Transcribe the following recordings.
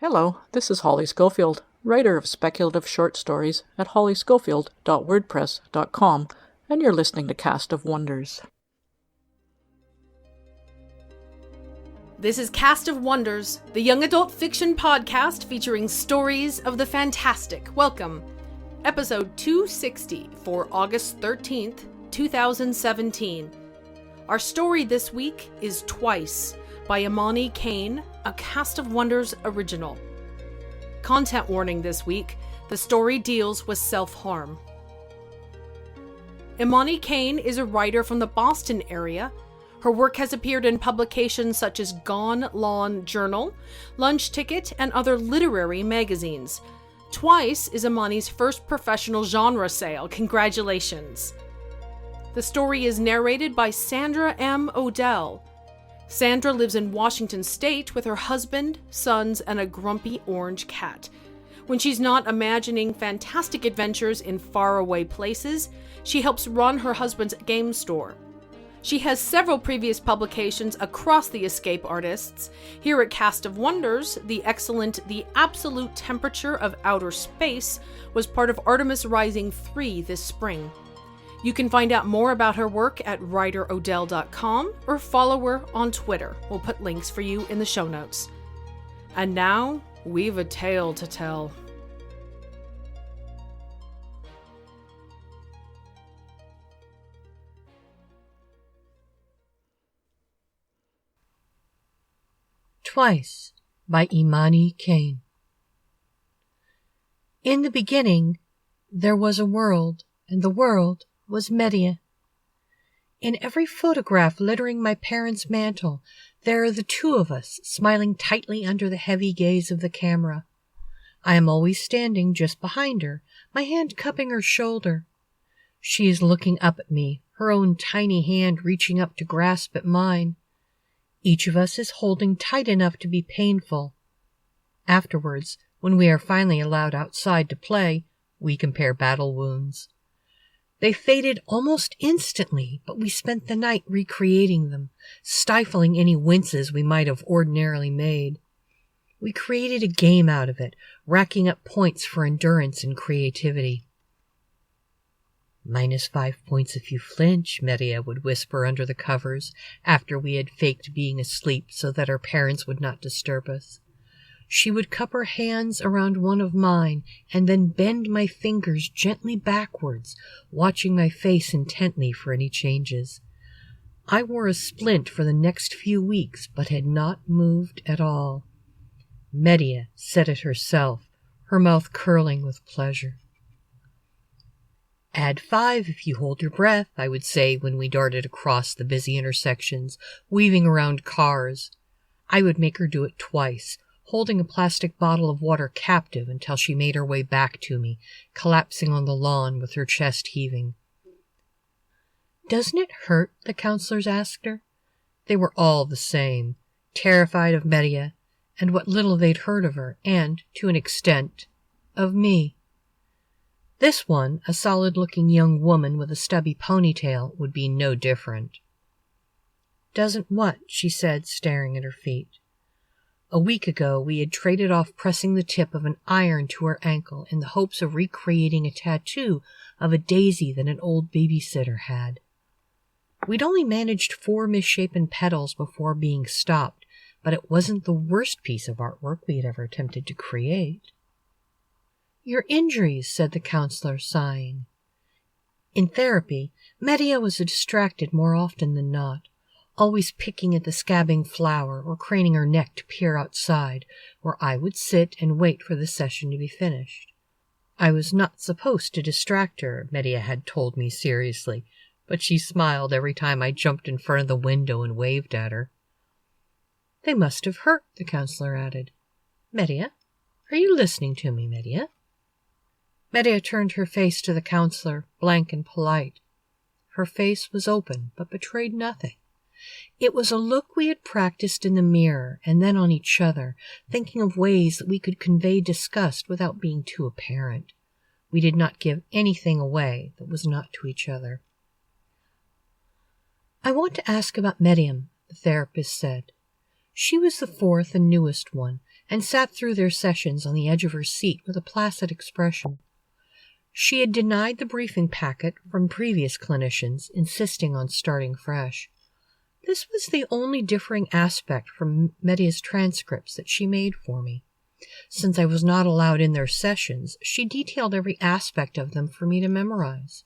Hello, this is Holly Schofield, writer of speculative short stories at hollyschofield.wordpress.com, and you're listening to Cast of Wonders. This is Cast of Wonders, the young adult fiction podcast featuring stories of the fantastic. Welcome. Episode 260 for August 13th, 2017. Our story this week is Twice by Imani Kane, a Cast of Wonders original. Content warning this week, the story deals with self-harm. Imani Kane is a writer from the Boston area. Her work has appeared in publications such as Gone Lawn Journal, Lunch Ticket, and other literary magazines. Twice is Imani's first professional genre sale. Congratulations. The story is narrated by Sandra M. Odell. Sandra lives in Washington State with her husband, sons, and a grumpy orange cat. When she's not imagining fantastic adventures in faraway places, she helps run her husband's game store. She has several previous publications across the escape artists. Here at Cast of Wonders, the excellent The Absolute Temperature of Outer Space was part of Artemis Rising 3 this spring. You can find out more about her work at writerodell.com or follow her on Twitter. We'll put links for you in the show notes. And now, we've a tale to tell. Twice by Imani Kane. In the beginning, there was a world, and the world was Medea. In every photograph littering my parents' mantel, there are the two of us, smiling tightly under the heavy gaze of the camera. I am always standing just behind her, my hand cupping her shoulder. She is looking up at me, her own tiny hand reaching up to grasp at mine. Each of us is holding tight enough to be painful. Afterwards, when we are finally allowed outside to play, we compare battle wounds. They faded almost instantly, but we spent the night recreating them, stifling any winces we might have ordinarily made. We created a game out of it, racking up points for endurance and creativity. -5 points if you flinch, Medea would whisper under the covers after we had faked being asleep so that our parents would not disturb us. She would cup her hands around one of mine and then bend my fingers gently backwards, watching my face intently for any changes. I wore a splint for the next few weeks, but had not moved at all. Medea said it herself, her mouth curling with pleasure. "Add 5 if you hold your breath," I would say when we darted across the busy intersections, weaving around cars. I would make her do it twice, holding a plastic bottle of water captive until she made her way back to me, collapsing on the lawn with her chest heaving. "Doesn't it hurt?" the counselors asked her. They were all the same, terrified of Medea and what little they'd heard of her, and, to an extent, of me. This one, a solid-looking young woman with a stubby ponytail, would be no different. "Doesn't what?" she said, staring at her feet. A week ago, we had traded off pressing the tip of an iron to her ankle in the hopes of recreating a tattoo of a daisy that an old babysitter had. We'd only managed 4 misshapen petals before being stopped, but it wasn't the worst piece of artwork we had ever attempted to create. "Your injuries," said the counselor, sighing. In therapy, Medea was distracted more often than not, always picking at the scabbing flower or craning her neck to peer outside, where I would sit and wait for the session to be finished. I was not supposed to distract her, Medea had told me seriously, but she smiled every time I jumped in front of the window and waved at her. "They must have hurt," the counselor added. "Medea, are you listening to me, Medea?" Medea turned her face to the counselor, blank and polite. Her face was open, but betrayed nothing. It was a look we had practiced in the mirror and then on each other, thinking of ways that we could convey disgust without being too apparent. We did not give anything away that was not to each other. "I want to ask about Medium," the therapist said. She was the 4th and newest one, and sat through their sessions on the edge of her seat with a placid expression. She had denied the briefing packet from previous clinicians, insisting on starting fresh. This was the only differing aspect from Media's transcripts that she made for me. Since I was not allowed in their sessions, she detailed every aspect of them for me to memorize.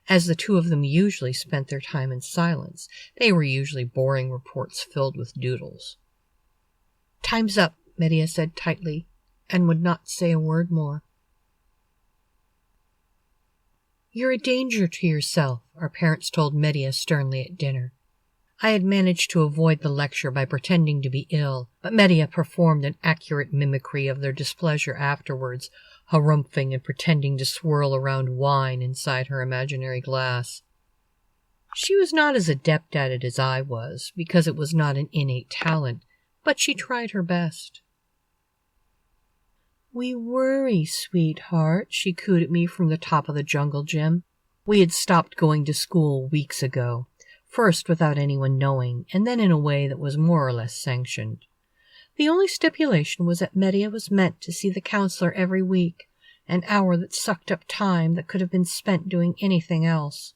As the two of them usually spent their time in silence, they were usually boring reports filled with doodles. "Time's up," Media said tightly, and would not say a word more. "You're a danger to yourself," our parents told Media sternly at dinner. I had managed to avoid the lecture by pretending to be ill, but Media performed an accurate mimicry of their displeasure afterwards, harumphing and pretending to swirl around wine inside her imaginary glass. She was not as adept at it as I was, because it was not an innate talent, but she tried her best. "We worry, sweetheart," she cooed at me from the top of the jungle gym. We had stopped going to school weeks ago. First without anyone knowing, and then in a way that was more or less sanctioned. The only stipulation was that Media was meant to see the counselor every week, an hour that sucked up time that could have been spent doing anything else.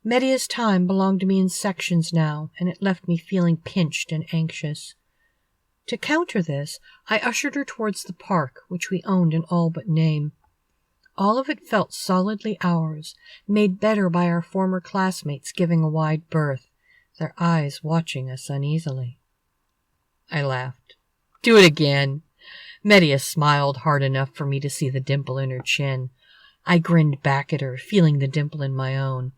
Media's time belonged to me in sections now, and it left me feeling pinched and anxious. To counter this, I ushered her towards the park, which we owned in all but name. All of it felt solidly ours, made better by our former classmates giving a wide berth, their eyes watching us uneasily. I laughed. "Do it again." Media smiled hard enough for me to see the dimple in her chin. I grinned back at her, feeling the dimple in my own.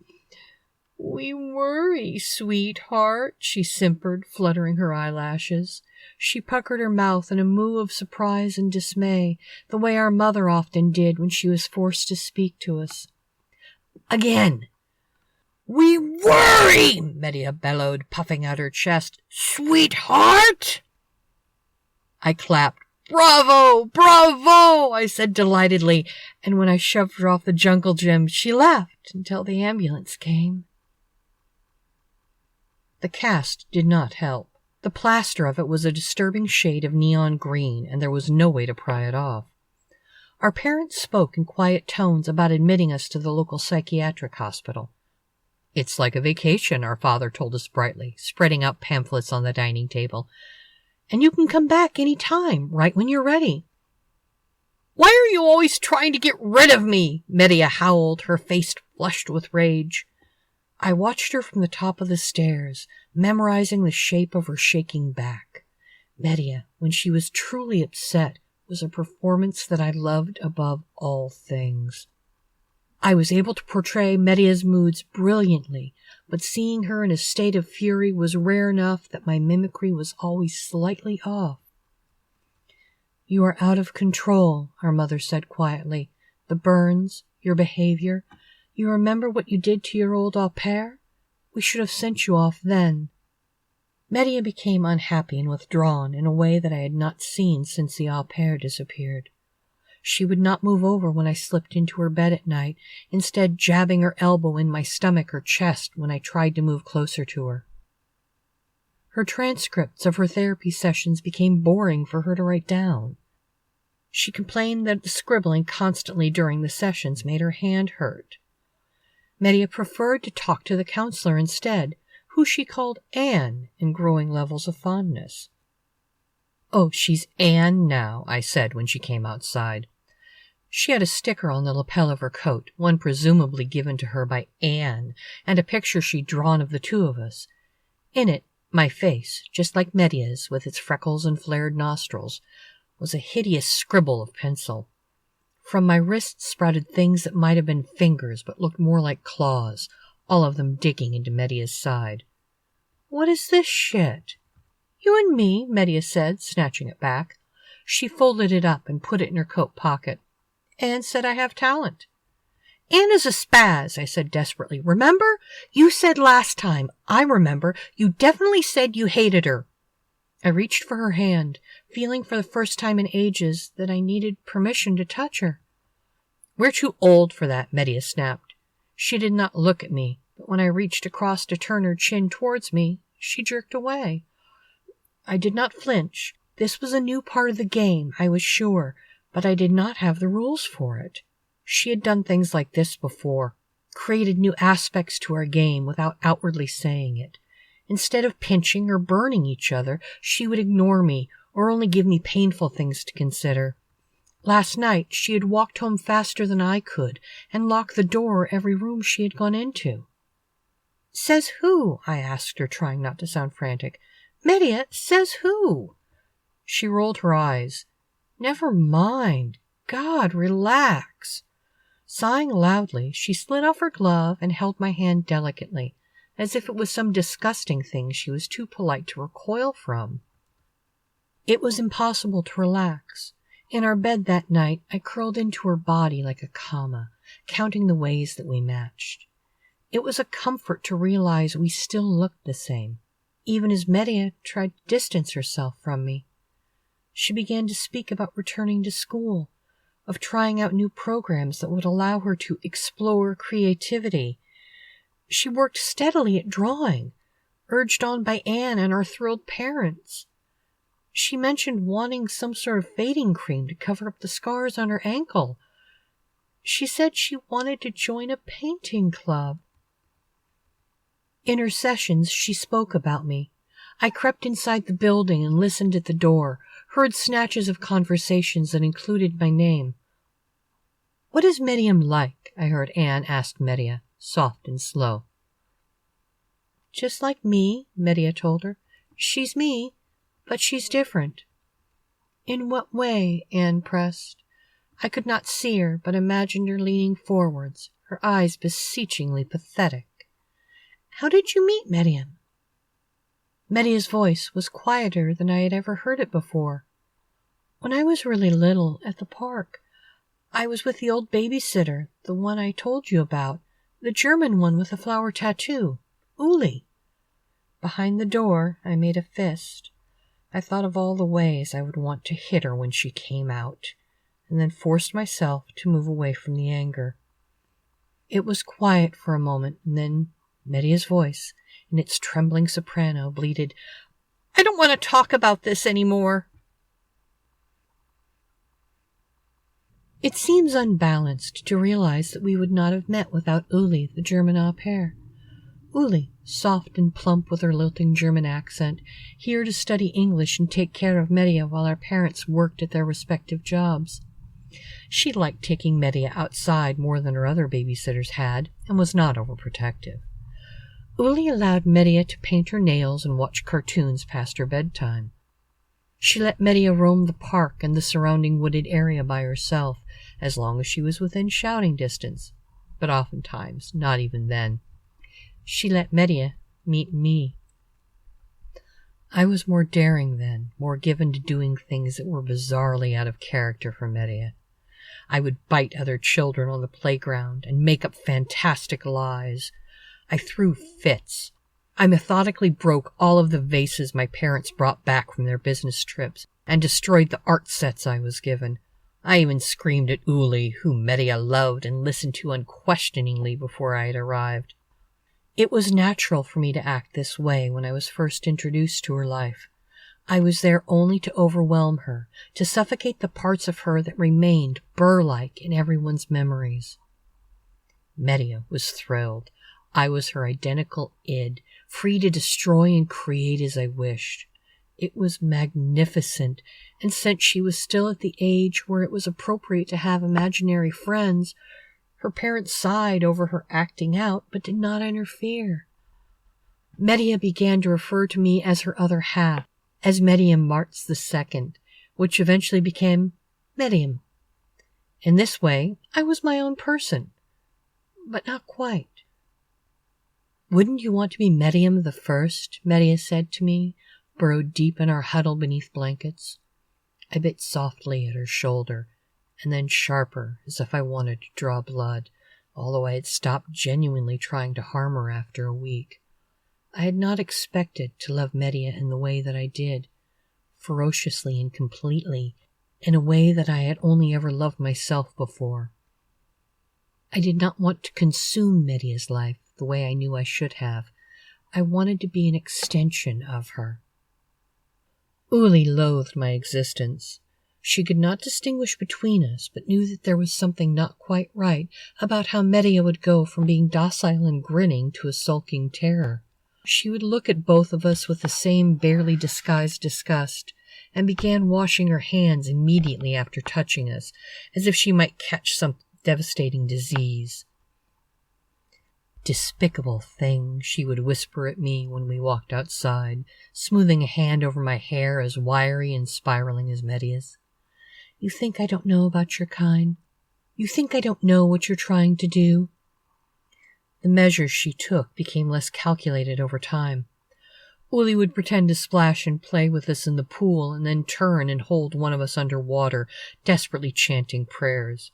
"We worry, sweetheart," she simpered, fluttering her eyelashes. She puckered her mouth in a moue of surprise and dismay, the way our mother often did when she was forced to speak to us. "Again." "We worry," Media bellowed, puffing out her chest. "Sweetheart!" I clapped. "Bravo! Bravo!" I said delightedly, and when I shoved her off the jungle gym, she laughed until the ambulance came. The cast did not help. The plaster of it was a disturbing shade of neon green, and there was no way to pry it off. Our parents spoke in quiet tones about admitting us to the local psychiatric hospital. "It's like a vacation," our father told us brightly, spreading out pamphlets on the dining table. "And you can come back any time, right when you're ready." "Why are you always trying to get rid of me?" Media howled, her face flushed with rage. I watched her from the top of the stairs, memorizing the shape of her shaking back. Media, when she was truly upset, was a performance that I loved above all things. I was able to portray Media's moods brilliantly, but seeing her in a state of fury was rare enough that my mimicry was always slightly off. "You are out of control," our mother said quietly. "The burns, your behavior. You remember what you did to your old au pair? We should have sent you off then." Media became unhappy and withdrawn in a way that I had not seen since the au pair disappeared. She would not move over when I slipped into her bed at night, instead jabbing her elbow in my stomach or chest when I tried to move closer to her. Her transcripts of her therapy sessions became boring for her to write down. She complained that the scribbling constantly during the sessions made her hand hurt. Media preferred to talk to the counselor instead, who she called Anne in growing levels of fondness. "Oh, she's Anne now," I said when she came outside. She had a sticker on the lapel of her coat, one presumably given to her by Anne, and a picture she'd drawn of the two of us. In it, my face, just like Media's, with its freckles and flared nostrils, was a hideous scribble of pencil. From my wrists sprouted things that might have been fingers, but looked more like claws, all of them digging into Media's side. "What is this shit?" "You and me," Media said, snatching it back. She folded it up and put it in her coat pocket. "Anne said I have talent." "Anne is a spaz," I said desperately. "Remember? You said last time. I remember. You definitely said you hated her." I reached for her hand, feeling for the first time in ages that I needed permission to touch her. "We're too old for that," Media snapped. She did not look at me, but when I reached across to turn her chin towards me, she jerked away. I did not flinch, This was a new part of the game, I was sure, but I did not have the rules for it. She had done things like this before, created new aspects to our game without outwardly saying it. Instead of pinching or burning each other, she would ignore me or only give me painful things to consider. Last night, she had walked home faster than I could and locked the door of every room she had gone into. "Says who?" I asked her, trying not to sound frantic. "Medea, says who?" She rolled her eyes. "Never mind. God, relax." Sighing loudly, she slid off her glove and held my hand delicately, as if it was some disgusting thing she was too polite to recoil from. It was impossible to relax. In our bed that night, I curled into her body like a comma, counting the ways that we matched. It was a comfort to realize we still looked the same, even as Medea tried to distance herself from me. She began to speak about returning to school, of trying out new programs that would allow her to explore creativity. She worked steadily at drawing, urged on by Anne and our thrilled parents. She mentioned wanting some sort of fading cream to cover up the scars on her ankle. She said she wanted to join a painting club. In her sessions, she spoke about me. I crept inside the building and listened at the door, heard snatches of conversations that included my name. "What is Medium like?" I heard Anne ask Medea, soft and slow. "Just like me," Medea told her. "She's me, but she's different." "In what way?" Anne pressed. I could not see her, but imagined her leaning forwards, her eyes beseechingly pathetic. "How did you meet Medium?" Medea's voice was quieter than I had ever heard it before. "When I was really little, at the park, I was with the old babysitter, the one I told you about, the German one with a flower tattoo, Uli." Behind the door, I made a fist. I thought of all the ways I would want to hit her when she came out, and then forced myself to move away from the anger. It was quiet for a moment, and then Medea's voice, in its trembling soprano, bleated, "I don't want to talk about this anymore." It seems unbalanced to realize that we would not have met without Uli, the German au pair. Uli, soft and plump with her lilting German accent, here to study English and take care of Medea while our parents worked at their respective jobs. She liked taking Medea outside more than her other babysitters had, and was not overprotective. Uli allowed Medea to paint her nails and watch cartoons past her bedtime. She let Medea roam the park and the surrounding wooded area by herself, as long as she was within shouting distance, but oftentimes not even then. She let Medea meet me. I was more daring then, more given to doing things that were bizarrely out of character for Medea. I would bite other children on the playground and make up fantastic lies. I threw fits. I methodically broke all of the vases my parents brought back from their business trips and destroyed the art sets I was given. I even screamed at Uli, who Medea loved and listened to unquestioningly before I had arrived. It was natural for me to act this way when I was first introduced to her life. I was there only to overwhelm her, to suffocate the parts of her that remained burr-like in everyone's memories. Medea was thrilled. I was her identical id, free to destroy and create as I wished. It was magnificent, and since she was still at the age where it was appropriate to have imaginary friends, her parents sighed over her acting out, but did not interfere. Medea began to refer to me as her other half, as Medium Martz II, which eventually became Medium. In this way, I was my own person, but not quite. "Wouldn't you want to be Medium the First?" Medea said to me, burrowed deep in our huddle beneath blankets. I bit softly at her shoulder, and then sharper, as if I wanted to draw blood, although I had stopped genuinely trying to harm her after a week. I had not expected to love Medea in the way that I did, ferociously and completely, in a way that I had only ever loved myself before. I did not want to consume Medea's life the way I knew I should have. I wanted to be an extension of her. Uli loathed my existence. She could not distinguish between us, but knew that there was something not quite right about how Medea would go from being docile and grinning to a sulking terror. She would look at both of us with the same barely disguised disgust, and began washing her hands immediately after touching us, as if she might catch some devastating disease. "Despicable thing," she would whisper at me when we walked outside, smoothing a hand over my hair as wiry and spiraling as Medea's. "You think I don't know about your kind? You think I don't know what you're trying to do?" The measures she took became less calculated over time. Uli would pretend to splash and play with us in the pool and then turn and hold one of us under water, desperately chanting prayers.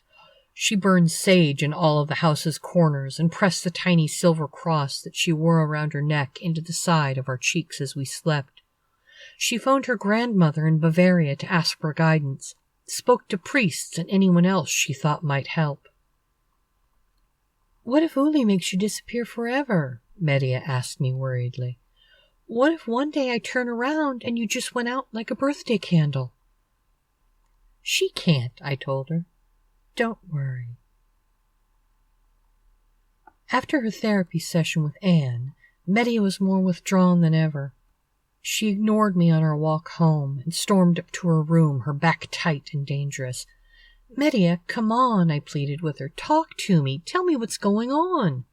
She burned sage in all of the house's corners and pressed the tiny silver cross that she wore around her neck into the side of our cheeks as we slept. She phoned her grandmother in Bavaria to ask for guidance, spoke to priests and anyone else she thought might help. "What if Uli makes you disappear forever?" Medea asked me worriedly. "What if one day I turn around and you just went out like a birthday candle?" "She can't," I told her. "Don't worry." After her therapy session with Anne, Medea was more withdrawn than ever. She ignored me on our walk home and stormed up to her room, her back tight and dangerous. "Medea, come on," I pleaded with her. "Talk to me. Tell me what's going on."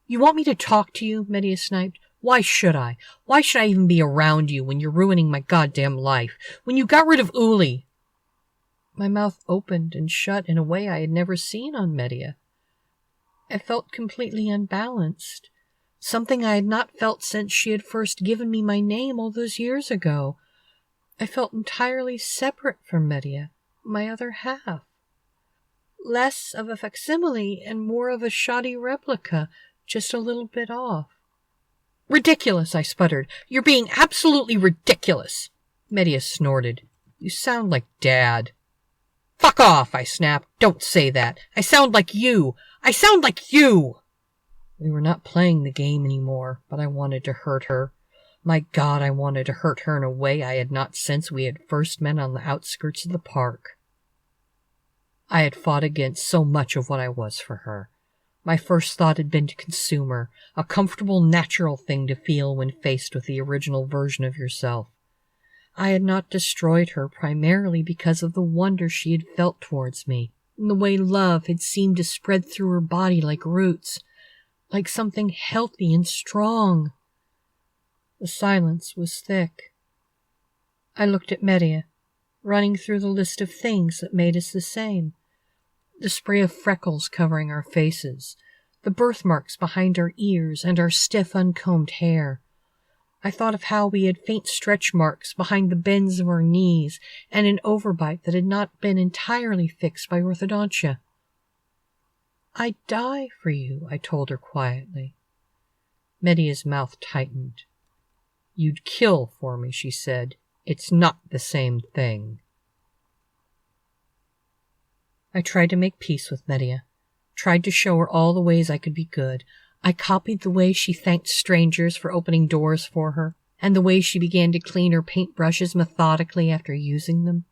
"You want me to talk to you?" Medea sniped. "Why should I? Why should I even be around you when you're ruining my goddamn life? When you got rid of Uli?" My mouth opened and shut in a way I had never seen on Medea. I felt completely unbalanced, something I had not felt since she had first given me my name all those years ago. I felt entirely separate from Medea, my other half. Less of a facsimile and more of a shoddy replica, just a little bit off. "Ridiculous," I sputtered. "You're being absolutely ridiculous." Medea snorted. "You sound like Dad." "Fuck off," I snapped. "Don't say that. I sound like you. I sound like you." We were not playing the game anymore, but I wanted to hurt her. My God, I wanted to hurt her in a way I had not since we had first met on the outskirts of the park. I had fought against so much of what I was for her. My first thought had been to consume her, a comfortable, natural thing to feel when faced with the original version of yourself. I had not destroyed her primarily because of the wonder she had felt towards me, and the way love had seemed to spread through her body like roots, like something healthy and strong. The silence was thick. I looked at Medea, running through the list of things that made us the same. The spray of freckles covering our faces, the birthmarks behind our ears, and our stiff, uncombed hair. I thought of how we had faint stretch marks behind the bends of our knees and an overbite that had not been entirely fixed by orthodontia. "I'd die for you," I told her quietly. Medea's mouth tightened. "You'd kill for me," she said. "It's not the same thing." I tried to make peace with Medea, tried to show her all the ways I could be good. I copied the way she thanked strangers for opening doors for her, and the way she began to clean her paintbrushes methodically after using them.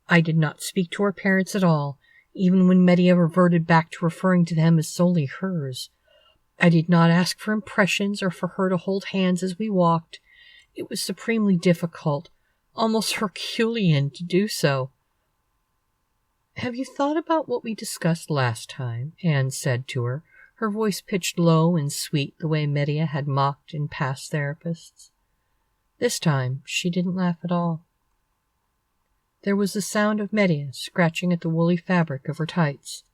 I did not speak to her parents at all, even when Medea reverted back to referring to them as solely hers. I did not ask for impressions or for her to hold hands as we walked. It was supremely difficult, almost Herculean to do so. "Have you thought about what we discussed last time?" Anne said to her, her voice pitched low and sweet the way Medea had mocked in past therapists. This time she didn't laugh at all. There was the sound of Medea scratching at the woolly fabric of her tights.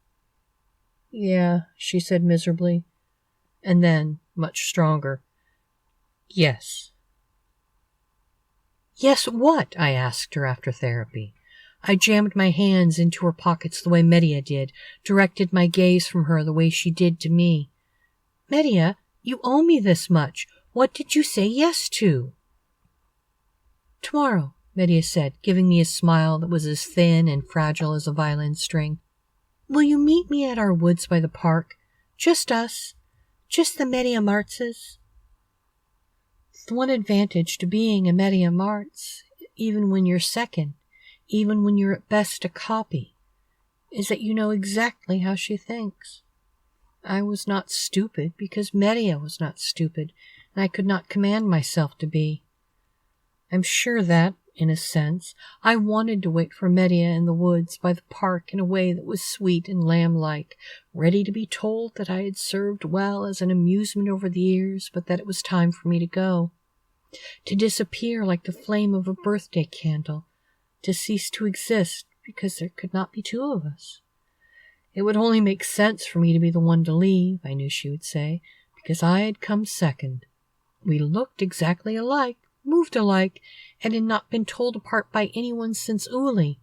"Yeah," she said miserably, and then, much stronger, "Yes." "Yes, what?" I asked her after therapy. I jammed my hands into her pockets the way Medea did, directed my gaze from her the way she did to me. "Medea, you owe me this much. What did you say yes to?" "Tomorrow," Medea said, giving me a smile that was as thin and fragile as a violin string. "Will you meet me at our woods by the park? Just us. Just the Medea Martzes." The one advantage to being a Medea Martz even when you're second, even when you're at best a copy, is that you know exactly how she thinks. I was not stupid because Medea was not stupid, and I could not command myself to be. I'm sure that, in a sense, I wanted to wait for Medea in the woods by the park in a way that was sweet and lamb-like, ready to be told that I had served well as an amusement over the years, but that it was time for me to go, to disappear like the flame of a birthday candle, to cease to exist because there could not be two of us. It would only make sense for me to be the one to leave, I knew she would say, because I had come second. We looked exactly alike, moved alike, and had not been told apart by anyone since Uli,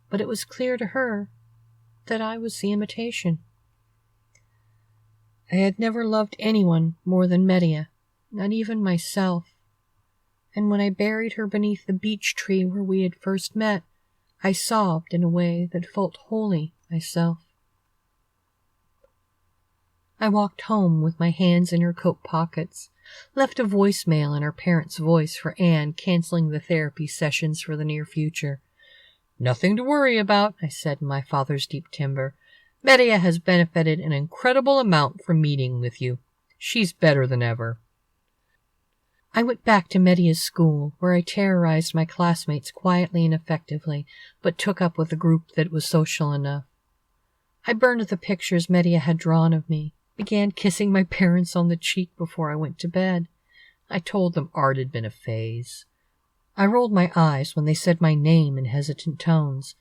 but it was clear to her that I was the imitation. I had never loved anyone more than Medea, not even myself, and when I buried her beneath the beech tree where we had first met, I sobbed in a way that felt wholly myself. I walked home with my hands in her coat pockets, left a voicemail in her parents' voice for Anne canceling the therapy sessions for the near future. "Nothing to worry about," I said in my father's deep timbre. "Medea has benefited an incredible amount from meeting with you. She's better than ever." I went back to Medea's school, where I terrorized my classmates quietly and effectively, but took up with a group that was social enough. I burned the pictures Medea had drawn of me, began kissing my parents on the cheek before I went to bed. I told them art had been a phase. I rolled my eyes when they said my name in hesitant tones.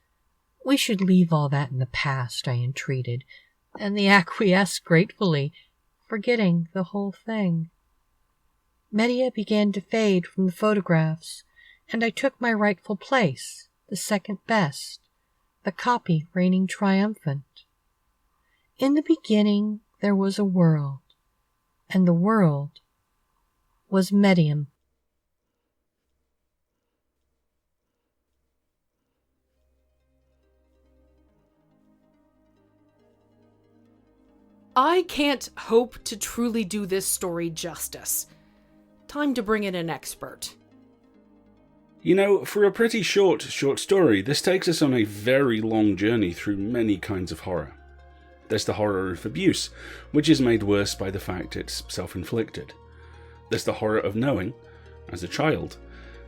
"We should leave all that in the past," I entreated, and they acquiesced gratefully, forgetting the whole thing. Medea began to fade from the photographs, and I took my rightful place, the second best, the copy reigning triumphant. In the beginning there was a world, and the world was Medium. I can't hope to truly do this story justice. Time to bring in an expert. You know, for a pretty short story, this takes us on a very long journey through many kinds of horror. There's the horror of abuse, which is made worse by the fact it's self-inflicted. There's the horror of knowing, as a child,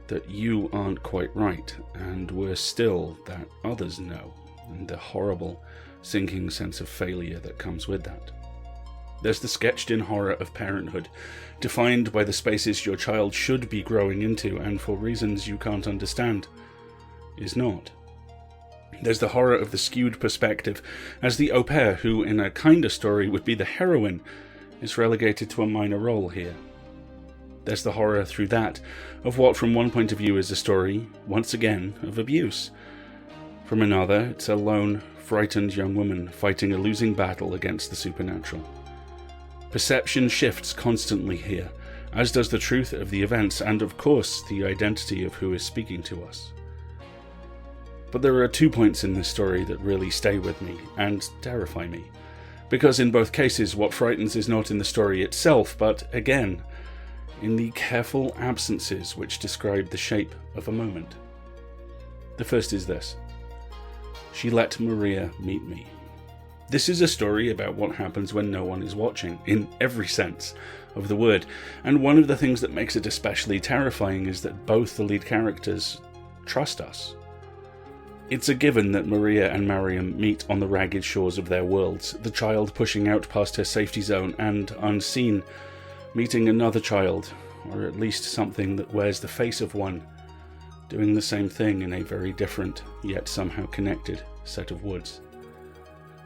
that you aren't quite right, and worse still, that others know, and the horrible, sinking sense of failure that comes with that. There's the sketched-in horror of parenthood, defined by the spaces your child should be growing into, and for reasons you can't understand, is not. There's the horror of the skewed perspective, as the au pair, who in a kinder story would be the heroine, is relegated to a minor role here. There's the horror through that, of what from one point of view is a story, once again, of abuse. From another, it's a lone, frightened young woman fighting a losing battle against the supernatural. Perception shifts constantly here, as does the truth of the events, and of course the identity of who is speaking to us. But there are 2 points in this story that really stay with me, and terrify me. Because in both cases, what frightens is not in the story itself, but, again, in the careful absences which describe the shape of a moment. The first is this. She let Maria meet me. This is a story about what happens when no one is watching, in every sense of the word, and one of the things that makes it especially terrifying is that both the lead characters trust us. It's a given that Maria and Mariam meet on the ragged shores of their worlds, the child pushing out past her safety zone and, unseen, meeting another child, or at least something that wears the face of one, doing the same thing in a very different, yet somehow connected, set of woods.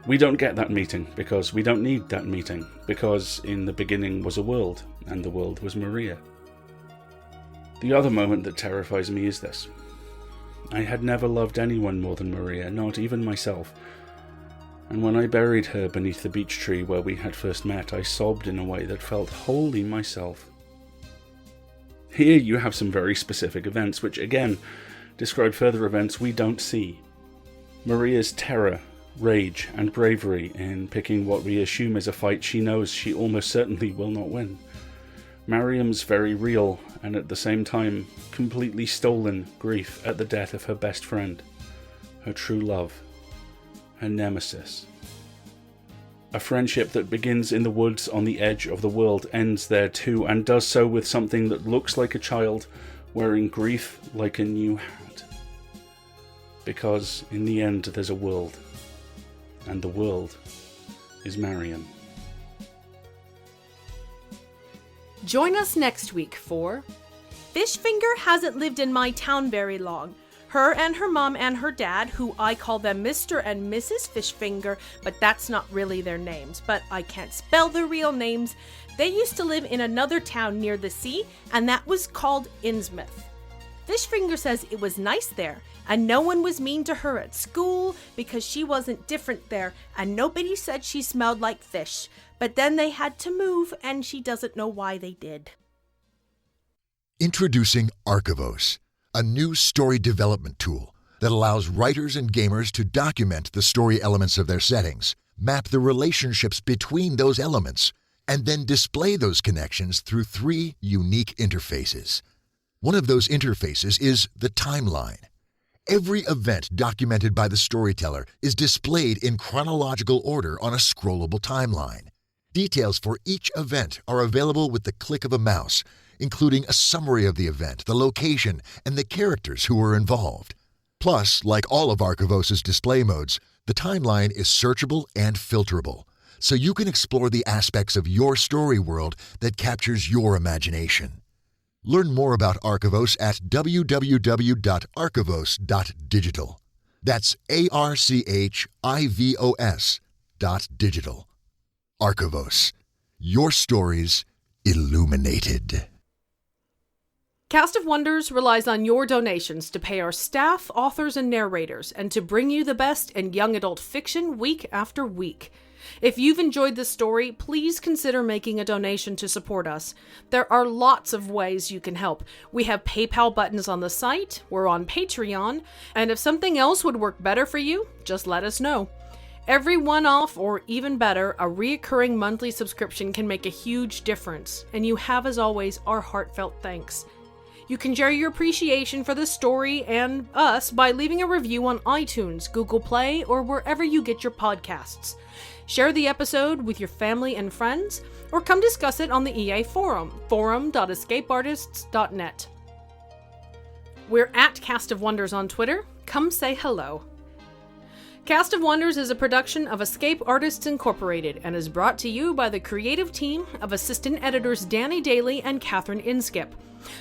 We don't get that meeting, because we don't need that meeting, because in the beginning was a world, and the world was Maria. The other moment that terrifies me is this. I had never loved anyone more than Maria, not even myself. And when I buried her beneath the beech tree where we had first met, I sobbed in a way that felt wholly myself. Here you have some very specific events, which again describe further events we don't see. Maria's terror, rage, and bravery in picking what we assume is a fight she knows she almost certainly will not win. Mariam's very real, and at the same time, completely stolen grief at the death of her best friend, her true love, her nemesis. A friendship that begins in the woods on the edge of the world ends there too, and does so with something that looks like a child wearing grief like a new hat. Because in the end there's a world, and the world is Mariam. Join us next week for Fishfinger hasn't lived in my town very long. Her and her mom and her dad, who I call them Mr. and Mrs. Fishfinger, but that's not really their names, but I can't spell their real names. They used to live in another town near the sea, and that was called Innsmouth. Fishfinger says it was nice there, and no one was mean to her at school because she wasn't different there, and nobody said she smelled like fish. But then they had to move, and she doesn't know why they did. Introducing Archivos, a new story development tool that allows writers and gamers to document the story elements of their settings, map the relationships between those elements, and then display those connections through 3 unique interfaces. One of those interfaces is the timeline. Every event documented by the storyteller is displayed in chronological order on a scrollable timeline. Details for each event are available with the click of a mouse, including a summary of the event, the location, and the characters who were involved. Plus, like all of Archivos' display modes, the timeline is searchable and filterable, so you can explore the aspects of your story world that captures your imagination. Learn more about Archivos at www.archivos.digital. That's ARCHIVOS.digital. Archivos. Your stories illuminated. Cast of Wonders relies on your donations to pay our staff, authors, and narrators, and to bring you the best in young adult fiction week after week. If you've enjoyed this story, please consider making a donation to support us. There are lots of ways you can help. We have PayPal buttons on the site, we're on Patreon, and if something else would work better for you, just let us know. Every one-off, or even better, a reoccurring monthly subscription can make a huge difference, and you have, as always, our heartfelt thanks. You can share your appreciation for the story and us by leaving a review on iTunes, Google Play, or wherever you get your podcasts. Share the episode with your family and friends, or come discuss it on the EA Forum, forum.escapeartists.net. We're at Cast of Wonders on Twitter. Come say hello. Cast of Wonders is a production of Escape Artists Incorporated and is brought to you by the creative team of assistant editors Danny Daly and Catherine Inskip.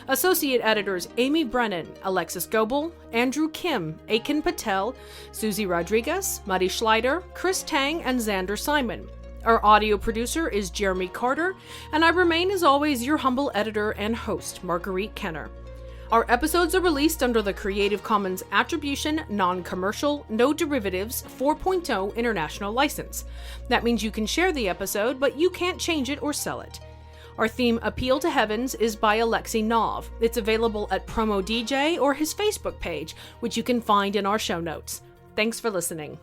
Associate editors Amy Brennan, Alexis Goebel, Andrew Kim, Aiken Patel, Susie Rodriguez, Muddy Schleider, Chris Tang, and Xander Simon. Our audio producer is Jeremy Carter, and I remain as always your humble editor and host, Marguerite Kenner. Our episodes are released under the Creative Commons Attribution, Non-Commercial, No Derivatives 4.0 International License. That means you can share the episode, but you can't change it or sell it. Our theme, Appeal to Heavens, is by Alexei Nov. It's available at Promo DJ or his Facebook page, which you can find in our show notes. Thanks for listening.